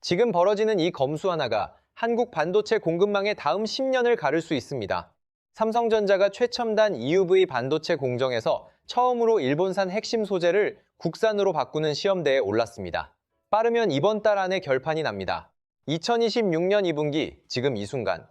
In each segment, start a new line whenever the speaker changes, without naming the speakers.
지금 벌어지는 이 검수 하나가 한국 반도체 공급망의 다음 10년을 가를 수 있습니다. 삼성전자가 최첨단 EUV 반도체 공정에서 처음으로 일본산 핵심 소재를 국산으로 바꾸는 시험대에 올랐습니다. 빠르면 이번 달 안에 결판이 납니다. 2026년 2분기, 지금 이 순간.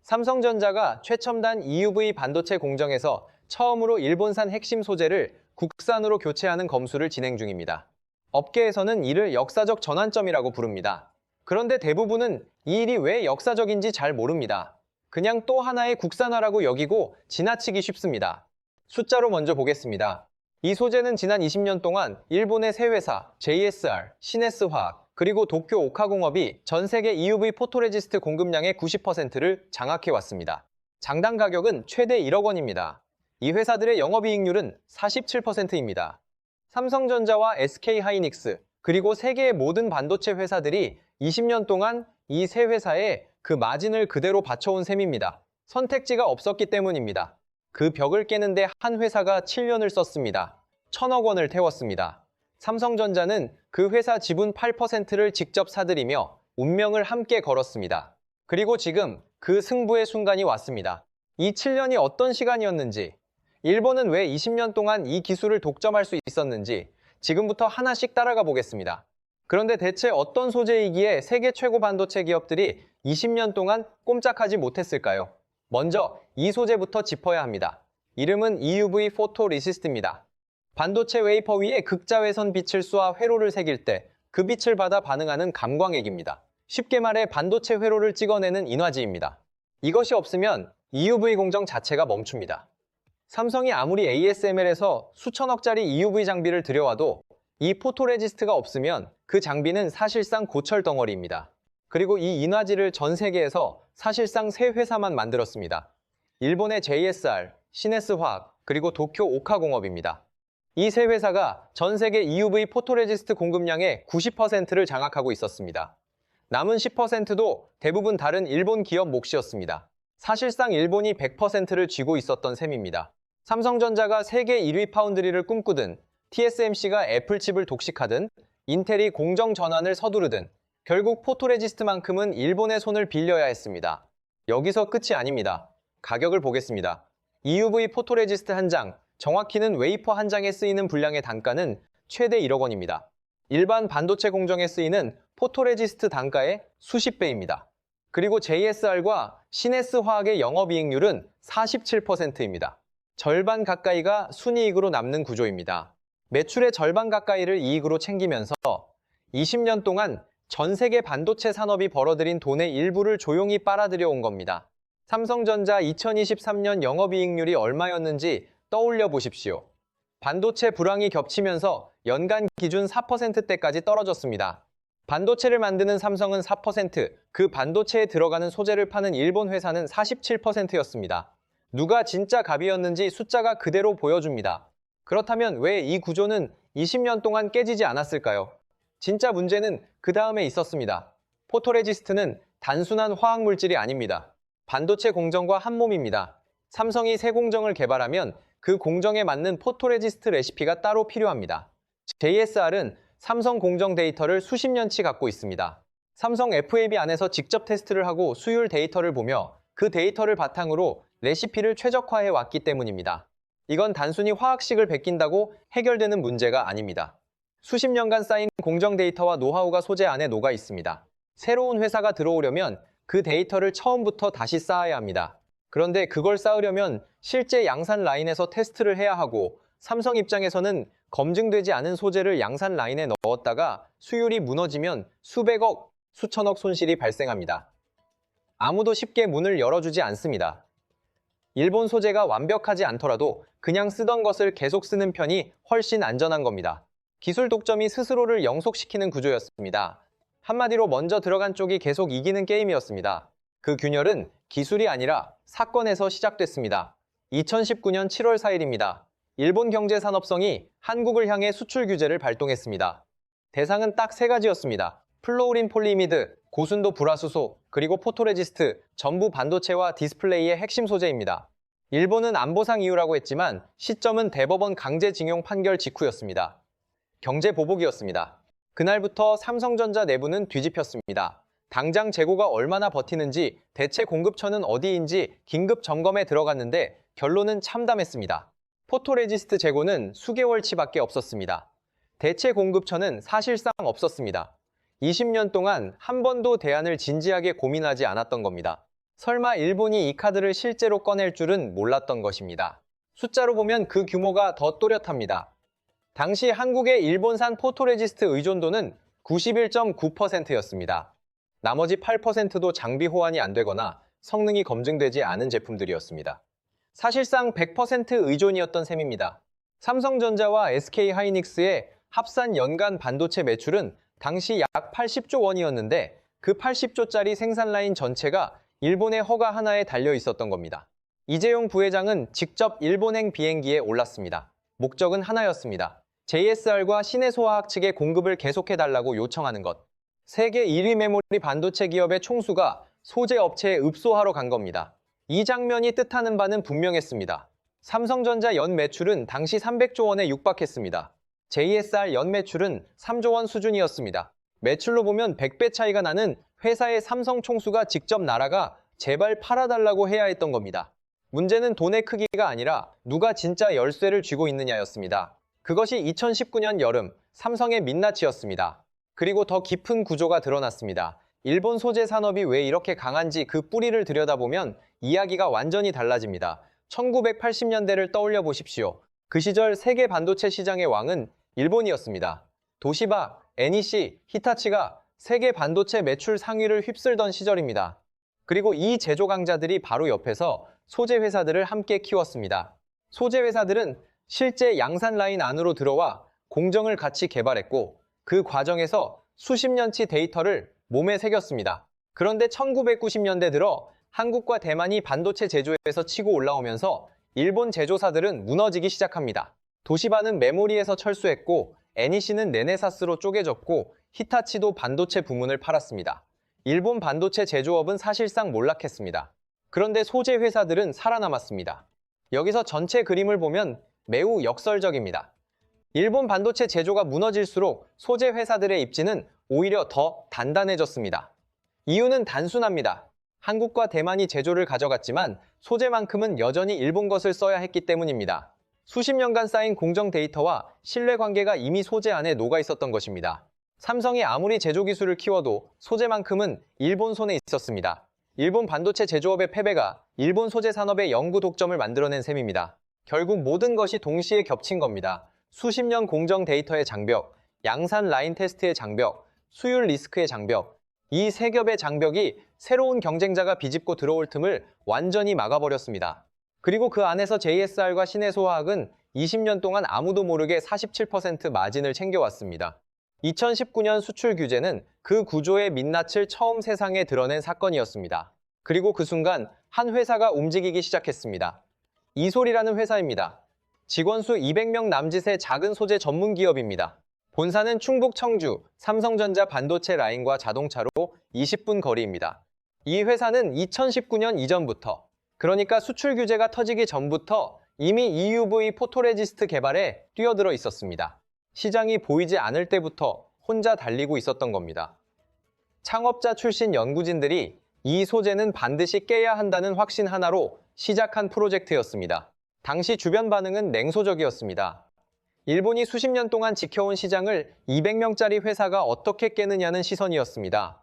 삼성전자가 최첨단 EUV 반도체 공정에서 처음으로 일본산 핵심 소재를 국산으로 교체하는 검수를 진행 중입니다. 업계에서는 이를 역사적 전환점이라고 부릅니다. 그런데 대부분은 이 일이 왜 역사적인지 잘 모릅니다. 그냥 또 하나의 국산화라고 여기고 지나치기 쉽습니다. 숫자로 먼저 보겠습니다. 이 소재는 지난 20년 동안 일본의 세 회사 JSR, 시네스화학, 그리고 도쿄 오카공업이 전 세계 EUV 포토레지스트 공급량의 90%를 장악해왔습니다. 장당 가격은 최대 1억 원입니다. 이 회사들의 영업이익률은 47%입니다. 삼성전자와 SK하이닉스, 그리고 세계의 모든 반도체 회사들이 20년 동안 이 세 회사에 그 마진을 그대로 받쳐온 셈입니다. 선택지가 없었기 때문입니다. 그 벽을 깨는데 한 회사가 7년을 썼습니다. 1,000억 원을 태웠습니다. 삼성전자는 그 회사 지분 8%를 직접 사들이며 운명을 함께 걸었습니다. 그리고 지금 그 승부의 순간이 왔습니다. 이 7년이 어떤 시간이었는지, 일본은 왜 20년 동안 이 기술을 독점할 수 있었는지 지금부터 하나씩 따라가 보겠습니다. 그런데 대체 어떤 소재이기에 세계 최고 반도체 기업들이 20년 동안 꼼짝하지 못했을까요? 먼저 이 소재부터 짚어야 합니다. 이름은 EUV 포토레시스트입니다. 반도체 웨이퍼 위에 극자외선 빛을 쏘아 회로를 새길 때 그 빛을 받아 반응하는 감광액입니다. 쉽게 말해 반도체 회로를 찍어내는 인화지입니다. 이것이 없으면 EUV 공정 자체가 멈춥니다. 삼성이 아무리 ASML에서 수천억짜리 EUV 장비를 들여와도 이 포토레지스트가 없으면 그 장비는 사실상 고철 덩어리입니다. 그리고 이 인화지를 전 세계에서 사실상 세 회사만 만들었습니다. 일본의 JSR, 시네스화학, 그리고 도쿄 오카공업입니다. 이 세 회사가 전 세계 EUV 포토레지스트 공급량의 90%를 장악하고 있었습니다. 남은 10%도 대부분 다른 일본 기업 몫이었습니다. 사실상 일본이 100%를 쥐고 있었던 셈입니다. 삼성전자가 세계 1위 파운드리를 꿈꾸든, TSMC가 애플칩을 독식하든, 인텔이 공정 전환을 서두르든 결국 포토레지스트만큼은 일본의 손을 빌려야 했습니다. 여기서 끝이 아닙니다. 가격을 보겠습니다. EUV 포토레지스트 한 장, 정확히는 웨이퍼 한 장에 쓰이는 분량의 단가는 최대 1억 원입니다. 일반 반도체 공정에 쓰이는 포토레지스트 단가의 수십 배입니다. 그리고 JSR과 시네스화학의 영업이익률은 47%입니다. 절반 가까이가 순이익으로 남는 구조입니다. 매출의 절반 가까이를 이익으로 챙기면서 20년 동안 전 세계 반도체 산업이 벌어들인 돈의 일부를 조용히 빨아들여 온 겁니다. 삼성전자 2023년 영업이익률이 얼마였는지 떠올려 보십시오. 반도체 불황이 겹치면서 연간 기준 4%대까지 떨어졌습니다. 반도체를 만드는 삼성은 4%, 그 반도체에 들어가는 소재를 파는 일본 회사는 47%였습니다. 누가 진짜 갑이었는지 숫자가 그대로 보여줍니다. 그렇다면 왜 이 구조는 20년 동안 깨지지 않았을까요? 진짜 문제는 그 다음에 있었습니다. 포토레지스트는 단순한 화학물질이 아닙니다. 반도체 공정과 한 몸입니다. 삼성이 새 공정을 개발하면 그 공정에 맞는 포토레지스트 레시피가 따로 필요합니다. JSR은 삼성 공정 데이터를 수십 년치 갖고 있습니다. 삼성 FAB 안에서 직접 테스트를 하고 수율 데이터를 보며 그 데이터를 바탕으로 레시피를 최적화해 왔기 때문입니다. 이건 단순히 화학식을 베낀다고 해결되는 문제가 아닙니다. 수십 년간 쌓인 공정 데이터와 노하우가 소재 안에 녹아 있습니다. 새로운 회사가 들어오려면 그 데이터를 처음부터 다시 쌓아야 합니다. 그런데 그걸 쌓으려면 실제 양산 라인에서 테스트를 해야 하고 삼성 입장에서는 검증되지 않은 소재를 양산 라인에 넣었다가 수율이 무너지면 수백억, 수천억 손실이 발생합니다. 아무도 쉽게 문을 열어주지 않습니다. 일본 소재가 완벽하지 않더라도 그냥 쓰던 것을 계속 쓰는 편이 훨씬 안전한 겁니다. 기술 독점이 스스로를 영속시키는 구조였습니다. 한마디로 먼저 들어간 쪽이 계속 이기는 게임이었습니다. 그 균열은 기술이 아니라 사건에서 시작됐습니다. 2019년 7월 4일입니다. 일본 경제산업성이 한국을 향해 수출 규제를 발동했습니다. 대상은 딱 세 가지였습니다. 플로우린 폴리미드, 고순도 불화수소, 그리고 포토레지스트, 전부 반도체와 디스플레이의 핵심 소재입니다. 일본은 안보상 이유라고 했지만 시점은 대법원 강제징용 판결 직후였습니다. 경제 보복이었습니다. 그날부터 삼성전자 내부는 뒤집혔습니다. 당장 재고가 얼마나 버티는지, 대체 공급처는 어디인지 긴급 점검에 들어갔는데 결론은 참담했습니다. 포토레지스트 재고는 수개월치밖에 없었습니다. 대체 공급처는 사실상 없었습니다. 20년 동안 한 번도 대안을 진지하게 고민하지 않았던 겁니다. 설마 일본이 이 카드를 실제로 꺼낼 줄은 몰랐던 것입니다. 숫자로 보면 그 규모가 더 또렷합니다. 당시 한국의 일본산 포토레지스트 의존도는 91.9%였습니다. 나머지 8%도 장비 호환이 안 되거나 성능이 검증되지 않은 제품들이었습니다. 사실상 100% 의존이었던 셈입니다. 삼성전자와 SK하이닉스의 합산 연간 반도체 매출은 당시 약 80조 원이었는데 그 80조짜리 생산 라인 전체가 일본의 허가 하나에 달려 있었던 겁니다. 이재용 부회장은 직접 일본행 비행기에 올랐습니다. 목적은 하나였습니다. JSR과 신해소화학 측의 공급을 계속해달라고 요청하는 것. 세계 1위 메모리 반도체 기업의 총수가 소재 업체에 읍소하러 간 겁니다. 이 장면이 뜻하는 바는 분명했습니다. 삼성전자 연 매출은 당시 300조 원에 육박했습니다. JSR 연 매출은 3조 원 수준이었습니다. 매출로 보면 100배 차이가 나는 회사의 삼성 총수가 직접 날아가 제발 팔아달라고 해야 했던 겁니다. 문제는 돈의 크기가 아니라 누가 진짜 열쇠를 쥐고 있느냐였습니다. 그것이 2019년 여름 삼성의 민낯이었습니다. 그리고 더 깊은 구조가 드러났습니다. 일본 소재 산업이 왜 이렇게 강한지 그 뿌리를 들여다보면 이야기가 완전히 달라집니다. 1980년대를 떠올려 보십시오. 그 시절 세계 반도체 시장의 왕은 일본이었습니다. 도시바, NEC, 히타치가 세계 반도체 매출 상위를 휩쓸던 시절입니다. 그리고 이 제조 강자들이 바로 옆에서 소재 회사들을 함께 키웠습니다. 소재 회사들은 실제 양산 라인 안으로 들어와 공정을 같이 개발했고 그 과정에서 수십 년치 데이터를 몸에 새겼습니다. 그런데 1990년대 들어 한국과 대만이 반도체 제조에서 치고 올라오면서 일본 제조사들은 무너지기 시작합니다. 도시바는 메모리에서 철수했고 NEC는 레네사스로 쪼개졌고 히타치도 반도체 부문을 팔았습니다. 일본 반도체 제조업은 사실상 몰락했습니다. 그런데 소재 회사들은 살아남았습니다. 여기서 전체 그림을 보면 매우 역설적입니다. 일본 반도체 제조가 무너질수록 소재 회사들의 입지는 오히려 더 단단해졌습니다. 이유는 단순합니다. 한국과 대만이 제조를 가져갔지만 소재만큼은 여전히 일본 것을 써야 했기 때문입니다. 수십 년간 쌓인 공정 데이터와 신뢰관계가 이미 소재 안에 녹아 있었던 것입니다. 삼성이 아무리 제조 기술을 키워도 소재만큼은 일본 손에 있었습니다. 일본 반도체 제조업의 패배가 일본 소재 산업의 영구 독점을 만들어낸 셈입니다. 결국 모든 것이 동시에 겹친 겁니다. 수십 년 공정 데이터의 장벽, 양산 라인 테스트의 장벽, 수율 리스크의 장벽, 이 세 겹의 장벽이 새로운 경쟁자가 비집고 들어올 틈을 완전히 막아버렸습니다. 그리고 그 안에서 JSR과 신해소화학은 20년 동안 아무도 모르게 47% 마진을 챙겨왔습니다. 2019년 수출 규제는 그 구조의 민낯을 처음 세상에 드러낸 사건이었습니다. 그리고 그 순간 한 회사가 움직이기 시작했습니다. 이솔이라는 회사입니다. 직원 수 200명 남짓의 작은 소재 전문 기업입니다. 본사는 충북 청주, 삼성전자 반도체 라인과 자동차로 20분 거리입니다. 이 회사는 2019년 이전부터, 그러니까 수출 규제가 터지기 전부터 이미 EUV 포토레지스트 개발에 뛰어들어 있었습니다. 시장이 보이지 않을 때부터 혼자 달리고 있었던 겁니다. 창업자 출신 연구진들이 이 소재는 반드시 깨야 한다는 확신 하나로 시작한 프로젝트였습니다. 당시 주변 반응은 냉소적이었습니다. 일본이 수십 년 동안 지켜온 시장을 200명짜리 회사가 어떻게 깨느냐는 시선이었습니다.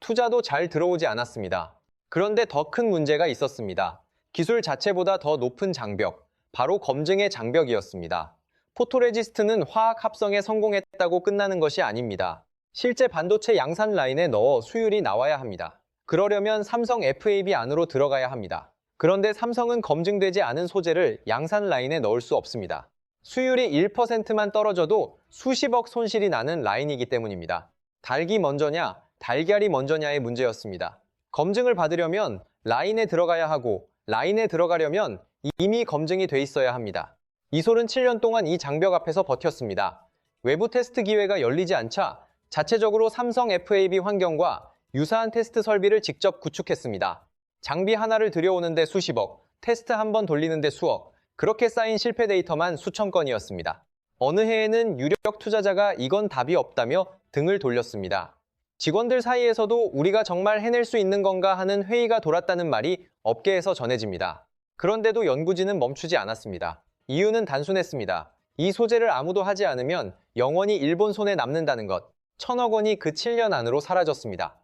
투자도 잘 들어오지 않았습니다. 그런데 더 큰 문제가 있었습니다. 기술 자체보다 더 높은 장벽, 바로 검증의 장벽이었습니다. 포토레지스트는 화학 합성에 성공했다고 끝나는 것이 아닙니다. 실제 반도체 양산 라인에 넣어 수율이 나와야 합니다. 그러려면 삼성 FAB 안으로 들어가야 합니다. 그런데 삼성은 검증되지 않은 소재를 양산 라인에 넣을 수 없습니다. 수율이 1%만 떨어져도 수십억 손실이 나는 라인이기 때문입니다. 닭이 먼저냐, 달걀이 먼저냐의 문제였습니다. 검증을 받으려면 라인에 들어가야 하고 라인에 들어가려면 이미 검증이 돼 있어야 합니다. 이솔은 7년 동안 이 장벽 앞에서 버텼습니다. 외부 테스트 기회가 열리지 않자 자체적으로 삼성 FAB 환경과 유사한 테스트 설비를 직접 구축했습니다. 장비 하나를 들여오는데 수십억, 테스트 한 번 돌리는데 수억, 그렇게 쌓인 실패 데이터만 수천 건이었습니다. 어느 해에는 유력 투자자가 이건 답이 없다며 등을 돌렸습니다. 직원들 사이에서도 우리가 정말 해낼 수 있는 건가 하는 회의가 돌았다는 말이 업계에서 전해집니다. 그런데도 연구진은 멈추지 않았습니다. 이유는 단순했습니다. 이 소재를 아무도 하지 않으면 영원히 일본 손에 남는다는 것. 1,000억 원이 그 7년 안으로 사라졌습니다.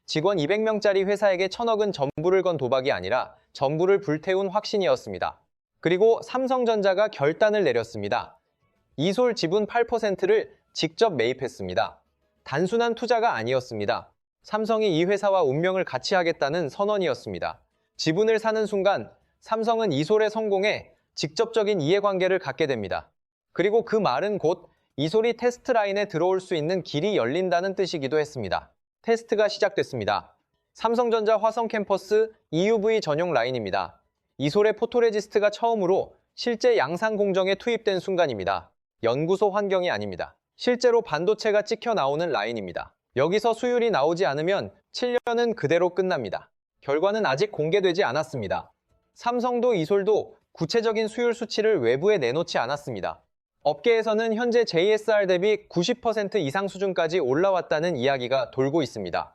직원 200명짜리 회사에게 1,000억은 전부를 건 도박이 아니라 전부를 불태운 확신이었습니다. 그리고 삼성전자가 결단을 내렸습니다. 이솔 지분 8%를 직접 매입했습니다. 단순한 투자가 아니었습니다. 삼성이 이 회사와 운명을 같이 하겠다는 선언이었습니다. 지분을 사는 순간 삼성은 이솔의 성공에 직접적인 이해관계를 갖게 됩니다. 그리고 그 말은 곧 이솔이 테스트 라인에 들어올 수 있는 길이 열린다는 뜻이기도 했습니다. 테스트가 시작됐습니다. 삼성전자 화성 캠퍼스 EUV 전용 라인입니다. 이솔의 포토레지스트가 처음으로 실제 양산 공정에 투입된 순간입니다. 연구소 환경이 아닙니다. 실제로 반도체가 찍혀 나오는 라인입니다. 여기서 수율이 나오지 않으면 7년은 그대로 끝납니다. 결과는 아직 공개되지 않았습니다. 삼성도 이솔도 구체적인 수율 수치를 외부에 내놓지 않았습니다. 업계에서는 현재 JSR 대비 90% 이상 수준까지 올라왔다는 이야기가 돌고 있습니다.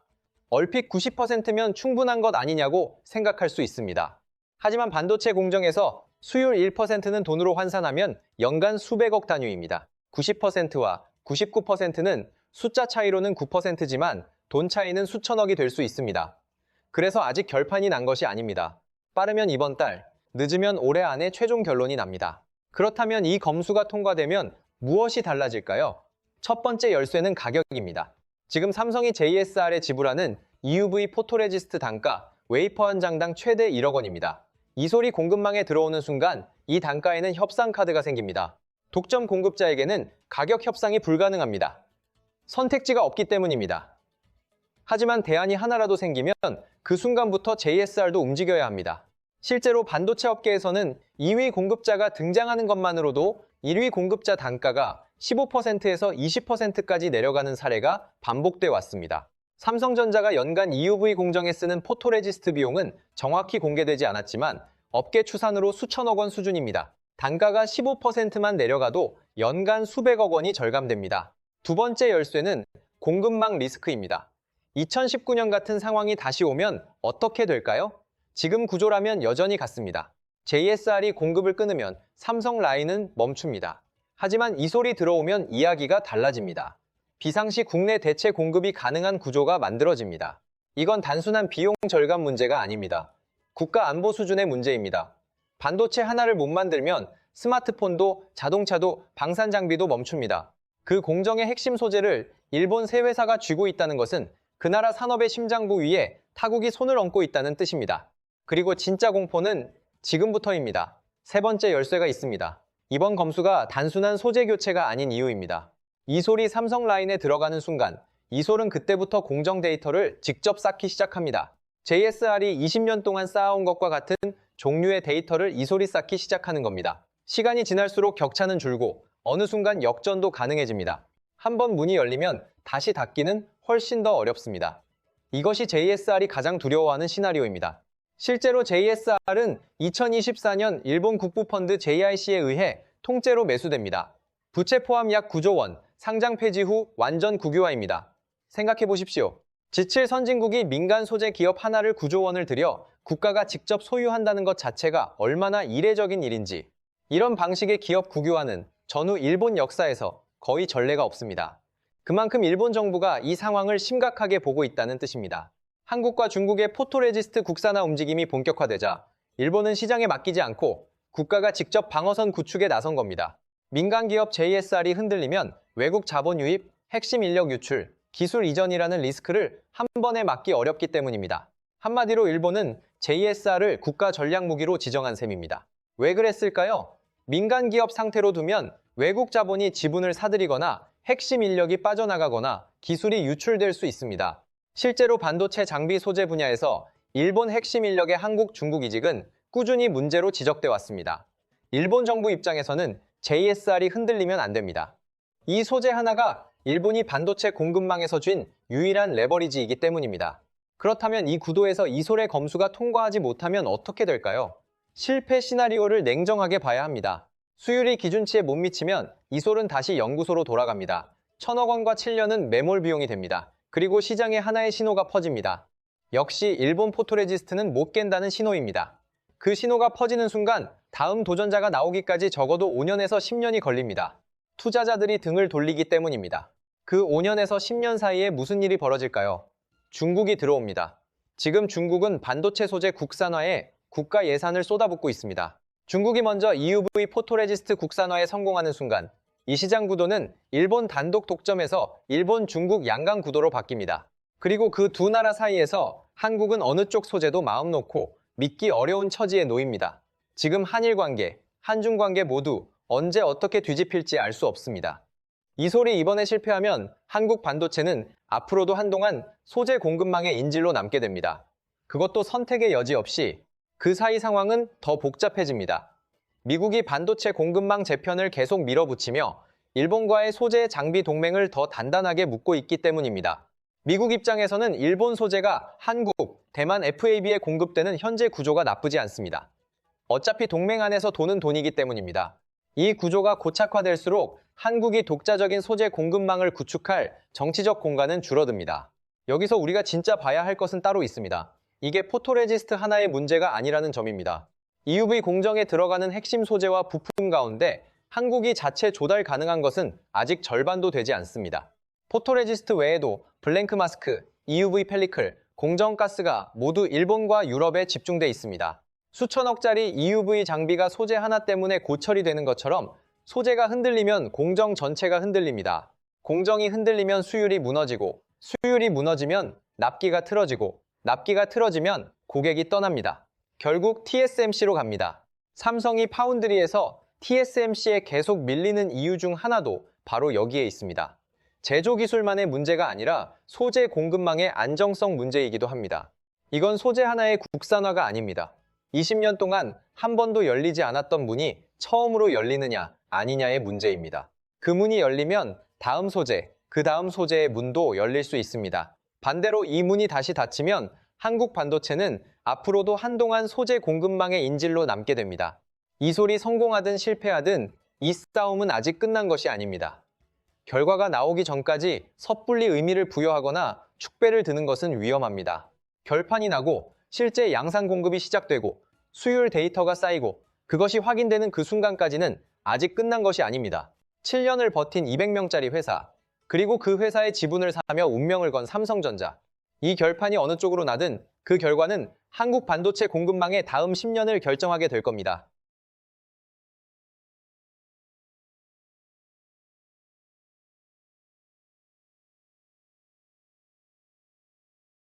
얼핏 90%면 충분한 것 아니냐고 생각할 수 있습니다. 하지만 반도체 공정에서 수율 1%는 돈으로 환산하면 연간 수백억 단위입니다. 90%와 99%는 숫자 차이로는 9%지만 돈 차이는 수천억이 될 수 있습니다. 그래서 아직 결판이 난 것이 아닙니다. 빠르면 이번 달, 늦으면 올해 안에 최종 결론이 납니다. 그렇다면 이 검수가 통과되면 무엇이 달라질까요? 첫 번째 열쇠는 가격입니다. 지금 삼성이 JSR에 지불하는 EUV 포토레지스트 단가 웨이퍼 한 장당 최대 1억 원입니다. 이솔이 공급망에 들어오는 순간 이 단가에는 협상 카드가 생깁니다. 독점 공급자에게는 가격 협상이 불가능합니다. 선택지가 없기 때문입니다. 하지만 대안이 하나라도 생기면 그 순간부터 JSR도 움직여야 합니다. 실제로 반도체 업계에서는 2위 공급자가 등장하는 것만으로도 1위 공급자 단가가 15%에서 20%까지 내려가는 사례가 반복돼 왔습니다. 삼성전자가 연간 EUV 공정에 쓰는 포토레지스트 비용은 정확히 공개되지 않았지만 업계 추산으로 수천억 원 수준입니다. 단가가 15%만 내려가도 연간 수백억 원이 절감됩니다. 두 번째 열쇠는 공급망 리스크입니다. 2019년 같은 상황이 다시 오면 어떻게 될까요? 지금 구조라면 여전히 같습니다. JSR이 공급을 끊으면 삼성 라인은 멈춥니다. 하지만 이솔이 들어오면 이야기가 달라집니다. 비상시 국내 대체 공급이 가능한 구조가 만들어집니다. 이건 단순한 비용 절감 문제가 아닙니다. 국가 안보 수준의 문제입니다. 반도체 하나를 못 만들면 스마트폰도 자동차도 방산 장비도 멈춥니다. 그 공정의 핵심 소재를 일본 세 회사가 쥐고 있다는 것은 그 나라 산업의 심장부 위에 타국이 손을 얹고 있다는 뜻입니다. 그리고 진짜 공포는 지금부터입니다. 세 번째 열쇠가 있습니다. 이번 검수가 단순한 소재 교체가 아닌 이유입니다. 이솔이 삼성 라인에 들어가는 순간 이솔은 그때부터 공정 데이터를 직접 쌓기 시작합니다. JSR이 20년 동안 쌓아온 것과 같은 종류의 데이터를 이솔이 쌓기 시작하는 겁니다. 시간이 지날수록 격차는 줄고 어느 순간 역전도 가능해집니다. 한번 문이 열리면 다시 닫기는 훨씬 더 어렵습니다. 이것이 JSR이 가장 두려워하는 시나리오입니다. 실제로 JSR은 2024년 일본 국부펀드 JIC에 의해 통째로 매수됩니다. 부채 포함 약 9조 원, 상장 폐지 후 완전 국유화입니다. 생각해 보십시오. 지칠 선진국이 민간 소재 기업 하나를 9조 원을 들여 국가가 직접 소유한다는 것 자체가 얼마나 이례적인 일인지. 이런 방식의 기업 국유화는 전후 일본 역사에서 거의 전례가 없습니다. 그만큼 일본 정부가 이 상황을 심각하게 보고 있다는 뜻입니다. 한국과 중국의 포토레지스트 국산화 움직임이 본격화되자 일본은 시장에 맡기지 않고 국가가 직접 방어선 구축에 나선 겁니다. 민간 기업 JSR이 흔들리면 외국 자본 유입, 핵심 인력 유출, 기술 이전이라는 리스크를 한 번에 막기 어렵기 때문입니다. 한마디로 일본은 JSR을 국가 전략 무기로 지정한 셈입니다. 왜 그랬을까요? 민간 기업 상태로 두면 외국 자본이 지분을 사들이거나 핵심 인력이 빠져나가거나 기술이 유출될 수 있습니다. 실제로 반도체 장비 소재 분야에서 일본 핵심 인력의 한국, 중국 이직은 꾸준히 문제로 지적돼 왔습니다. 일본 정부 입장에서는 JSR이 흔들리면 안 됩니다. 이 소재 하나가 일본이 반도체 공급망에서 쥔 유일한 레버리지이기 때문입니다. 그렇다면 이 구도에서 이솔의 검수가 통과하지 못하면 어떻게 될까요? 실패 시나리오를 냉정하게 봐야 합니다. 수율이 기준치에 못 미치면 이솔은 다시 연구소로 돌아갑니다. 1,000억 원과 7년은 매몰 비용이 됩니다. 그리고 시장에 하나의 신호가 퍼집니다. 역시 일본 포토레지스트는 못 깬다는 신호입니다. 그 신호가 퍼지는 순간 다음 도전자가 나오기까지 적어도 5년에서 10년이 걸립니다. 투자자들이 등을 돌리기 때문입니다. 그 5년에서 10년 사이에 무슨 일이 벌어질까요? 중국이 들어옵니다. 지금 중국은 반도체 소재 국산화에 국가 예산을 쏟아붓고 있습니다. 중국이 먼저 EUV 포토레지스트 국산화에 성공하는 순간 이 시장 구도는 일본 단독 독점에서 일본, 중국 양강 구도로 바뀝니다. 그리고 그 두 나라 사이에서 한국은 어느 쪽 소재도 마음 놓고 믿기 어려운 처지에 놓입니다. 지금 한일 관계, 한중 관계 모두 언제 어떻게 뒤집힐지 알 수 없습니다. 이솔이 이번에 실패하면 한국 반도체는 앞으로도 한동안 소재 공급망의 인질로 남게 됩니다. 그것도 선택의 여지 없이 그 사이 상황은 더 복잡해집니다. 미국이 반도체 공급망 재편을 계속 밀어붙이며 일본과의 소재 장비 동맹을 더 단단하게 묶고 있기 때문입니다. 미국 입장에서는 일본 소재가 한국, 대만 FAB에 공급되는 현재 구조가 나쁘지 않습니다. 어차피 동맹 안에서 돈은 돈이기 때문입니다. 이 구조가 고착화될수록 한국이 독자적인 소재 공급망을 구축할 정치적 공간은 줄어듭니다. 여기서 우리가 진짜 봐야 할 것은 따로 있습니다. 이게 포토레지스트 하나의 문제가 아니라는 점입니다. EUV 공정에 들어가는 핵심 소재와 부품 가운데 한국이 자체 조달 가능한 것은 아직 절반도 되지 않습니다. 포토레지스트 외에도 블랭크 마스크, EUV 펠리클, 공정가스가 모두 일본과 유럽에 집중돼 있습니다. 수천억짜리 EUV 장비가 소재 하나 때문에 고철이 되는 것처럼 소재가 흔들리면 공정 전체가 흔들립니다. 공정이 흔들리면 수율이 무너지고, 수율이 무너지면 납기가 틀어지고, 납기가 틀어지면 고객이 떠납니다. 결국 TSMC로 갑니다. 삼성이 파운드리에서 TSMC에 계속 밀리는 이유 중 하나도 바로 여기에 있습니다. 제조 기술만의 문제가 아니라 소재 공급망의 안정성 문제이기도 합니다. 이건 소재 하나의 국산화가 아닙니다. 20년 동안 한 번도 열리지 않았던 문이 처음으로 열리느냐 아니냐의 문제입니다. 그 문이 열리면 다음 소재, 그 다음 소재의 문도 열릴 수 있습니다. 반대로 이 문이 다시 닫히면 한국 반도체는 앞으로도 한동안 소재 공급망의 인질로 남게 됩니다. 이솔이 성공하든 실패하든 이 싸움은 아직 끝난 것이 아닙니다. 결과가 나오기 전까지 섣불리 의미를 부여하거나 축배를 드는 것은 위험합니다. 결판이 나고 실제 양산 공급이 시작되고 수율 데이터가 쌓이고 그것이 확인되는 그 순간까지는 아직 끝난 것이 아닙니다. 7년을 버틴 200명짜리 회사, 그리고 그 회사의 지분을 사며 운명을 건 삼성전자. 이 결판이 어느 쪽으로 나든 그 결과는 한국 반도체 공급망의 다음 10년을 결정하게 될 겁니다.